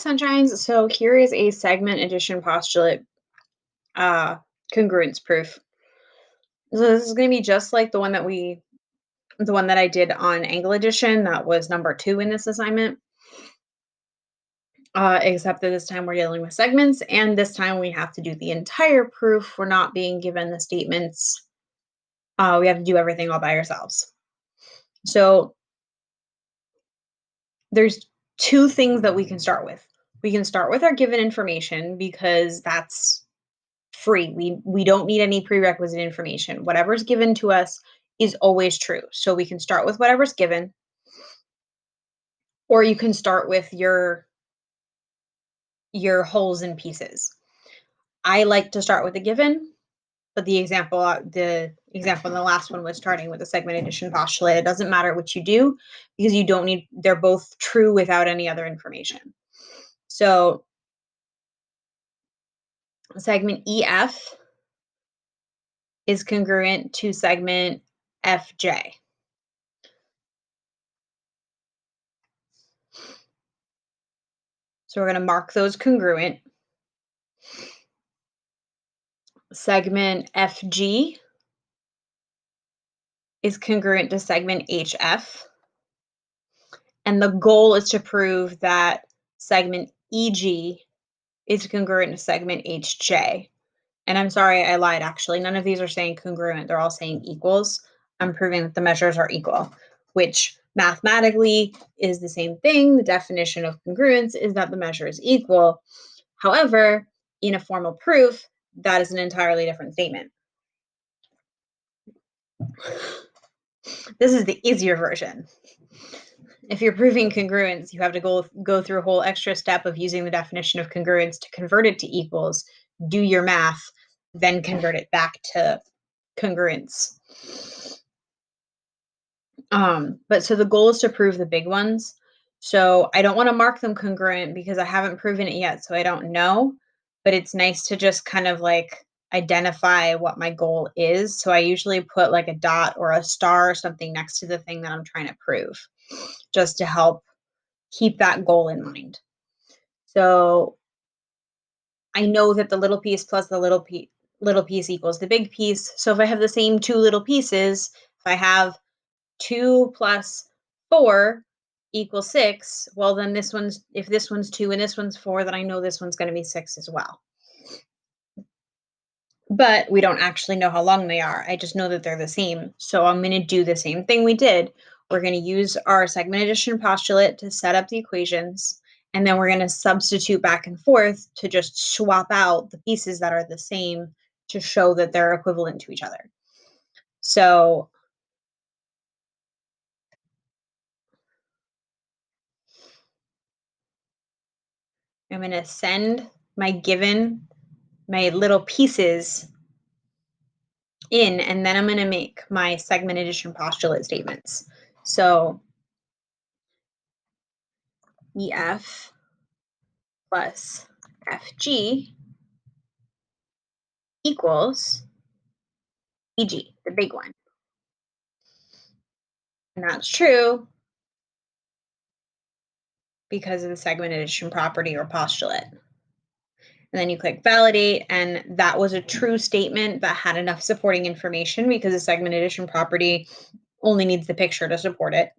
Sunshines. So here is a segment addition postulate congruence proof. So this is going to be just like the one that I did on angle addition. That was number 2 in this assignment. Except that this time we're dealing with segments, and this time we have to do the entire proof. We're not being given the statements. We have to do everything all by ourselves. So there's 2 things that we can start with. We can start with our given information because that's free. We don't need any prerequisite information. Whatever's given to us is always true. So we can start with whatever's given, or you can start with your wholes and pieces. I like to start with the given, but the example in the last one was starting with the segment addition postulate. It doesn't matter what you do because you don't need, they're both true without any other information. So segment EF is congruent to segment FJ. So we're going to mark those congruent. Segment FG is congruent to segment HF. And the goal is to prove that segment EG is congruent to segment HJ. And I'm sorry, I lied actually. None of these are saying congruent. They're all saying equals. I'm proving that the measures are equal, which mathematically is the same thing. The definition of congruence is that the measure is equal. However, in a formal proof, that is an entirely different statement. This is the easier version. If you're proving congruence, you have to go through a whole extra step of using the definition of congruence to convert it to equals, do your math, then convert it back to congruence. But so the goal is to prove the big ones. So I don't want to mark them congruent because I haven't proven it yet, so I don't know. But it's nice to just kind of like identify what my goal is. So I usually put like a dot or a star or something next to the thing that I'm trying to prove, just to help keep that goal in mind. So I know that the little piece plus the little piece equals the big piece. So if I have the same 2 little pieces, if I have 2 plus 4 equals 6, well then if this one's 2 and this one's 4, then I know this one's going to be 6 as well. But we don't actually know how long they are. I just know that they're the same. So I'm going to do the same thing we did. We're going to use our segment addition postulate to set up the equations, and then we're going to substitute back and forth to just swap out the pieces that are the same to show that they're equivalent to each other. So I'm going to send my little pieces in, and then I'm going to make my segment addition postulate statements. So EF plus FG equals EG, the big one. And that's true because of the segment addition property or postulate. And then you click validate, and that was a true statement that had enough supporting information because the segment addition property only needs the picture to support it.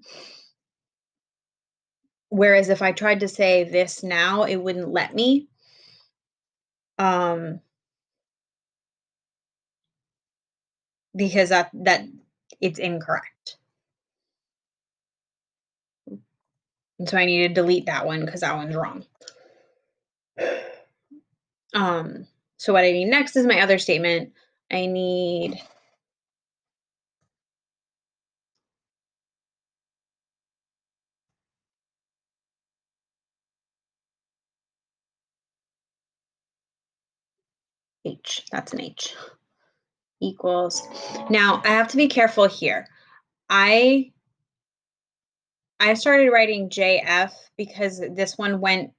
Whereas if I tried to say this now, it wouldn't let me. Because that it's incorrect. And so I need to delete that one because that one's wrong. So what I need next is my other statement. I need H, that's an H, equals. Now I have to be careful here. I started writing JF because this one went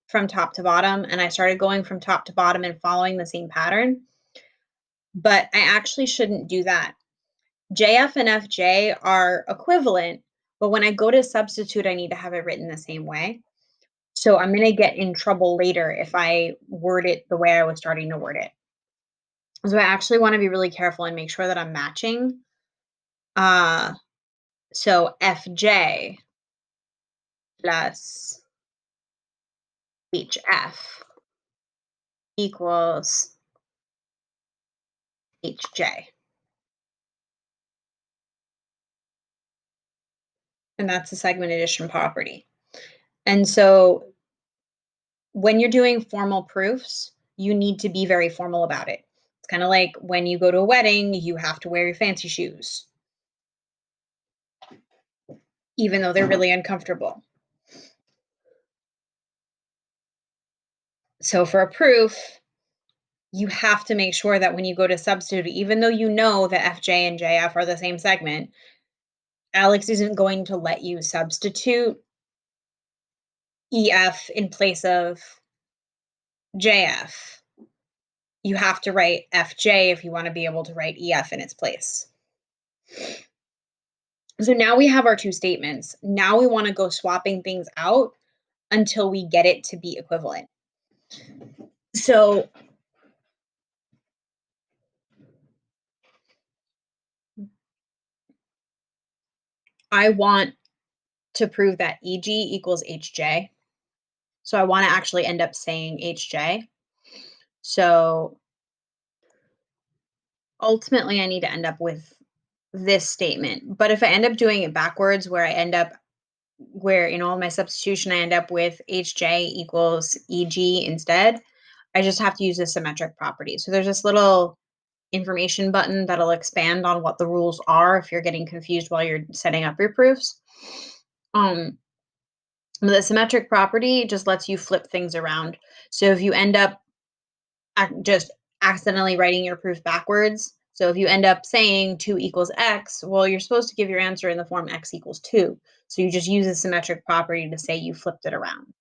from top to bottom, and I started going from top to bottom and following the same pattern. But I actually shouldn't do that. JF and FJ are equivalent, but when I go to substitute, I need to have it written the same way. So I'm going to get in trouble later if I word it the way I was starting to word it. So I actually want to be really careful and make sure that I'm matching. Uh, so FJ plus HF equals HJ. And that's the segment addition property. And so when you're doing formal proofs, you need to be very formal about it. It's kind of like when you go to a wedding, you have to wear your fancy shoes, even though they're really uncomfortable. So for a proof, you have to make sure that when you go to substitute, even though you know that FJ and JF are the same segment, Alex isn't going to let you substitute EF in place of JF. You have to write FJ if you want to be able to write EF in its place. So now we have our two statements. Now we want to go swapping things out until we get it to be equivalent. So I want to prove that EG equals HJ. So I want to actually end up saying HJ. So ultimately, I need to end up with this statement. But if I end up doing it backwards, where in all my substitution, I end up with HJ equals EG instead, I just have to use the symmetric property. So there's this little information button that'll expand on what the rules are if you're getting confused while you're setting up your proofs. The symmetric property just lets you flip things around. So if you end up just accidentally writing your proof backwards, so if you end up saying 2 equals x, well, you're supposed to give your answer in the form x equals 2. So you just use the symmetric property to say you flipped it around.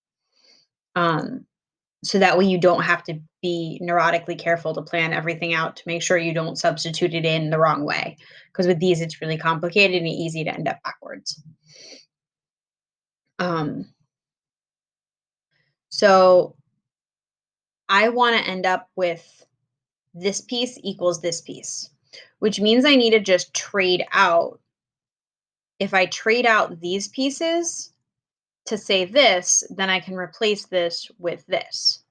So that way you don't have to be neurotically careful to plan everything out to make sure you don't substitute it in the wrong way. Because with these, it's really complicated and easy to end up backwards. So I want to end up with this piece equals this piece, which means I need to just trade out. If I trade out these pieces to say this, then I can replace this with this.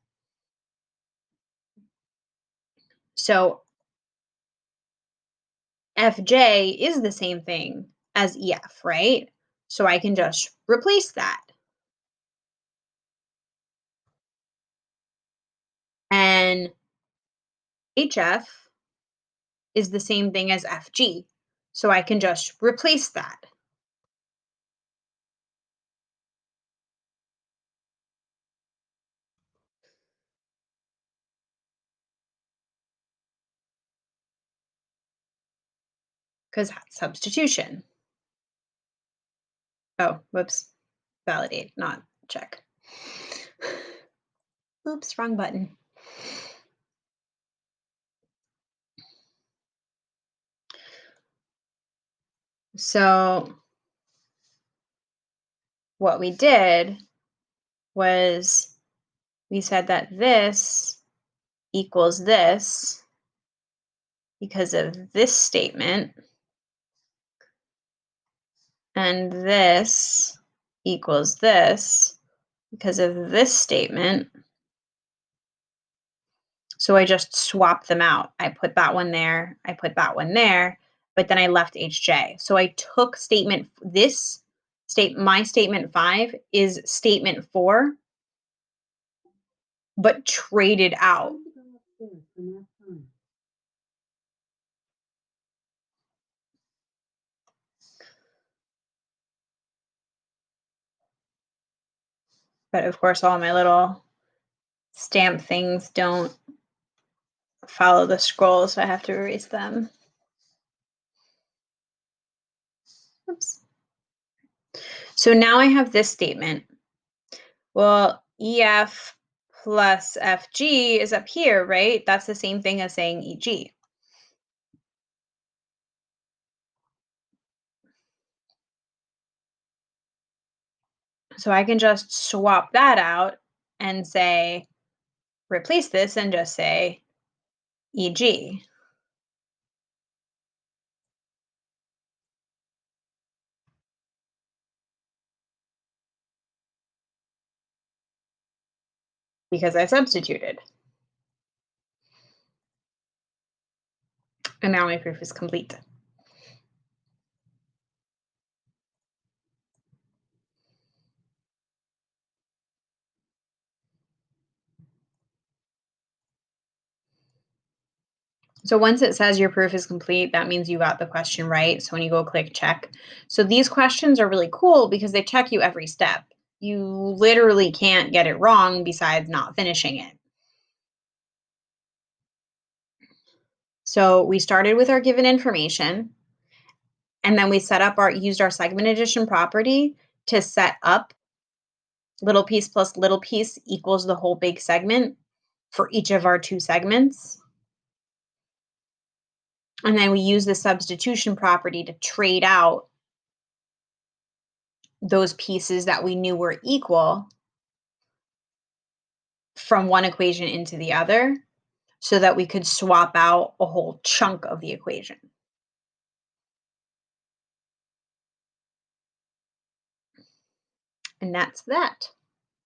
So FJ is the same thing as EF, right? So I can just replace that. And HF is the same thing as FG. So I can just replace that. Because that's substitution. Oh, whoops. Validate, not check. Oops, wrong button. So what we did was we said that this equals this because of this statement, and this equals this because of this statement. So I just swapped them out. I put that one there, I put that one there, but then I left HJ. So I took my statement 5 is statement 4, but traded out. But of course, all my little stamp things don't follow the scroll, so I have to erase them. Oops. So now I have this statement. Well, EF plus FG is up here, right? That's the same thing as saying EG. So I can just swap that out and say, replace this and just say, e.g., because I substituted. And now my proof is complete. So once it says your proof is complete, that means you got the question right. So when you go click check. So these questions are really cool because they check you every step. You literally can't get it wrong besides not finishing it. So we started with our given information, and then we used our segment addition property to set up little piece plus little piece equals the whole big segment for each of our two segments. And then we use the substitution property to trade out those pieces that we knew were equal from one equation into the other so that we could swap out a whole chunk of the equation. And that's that.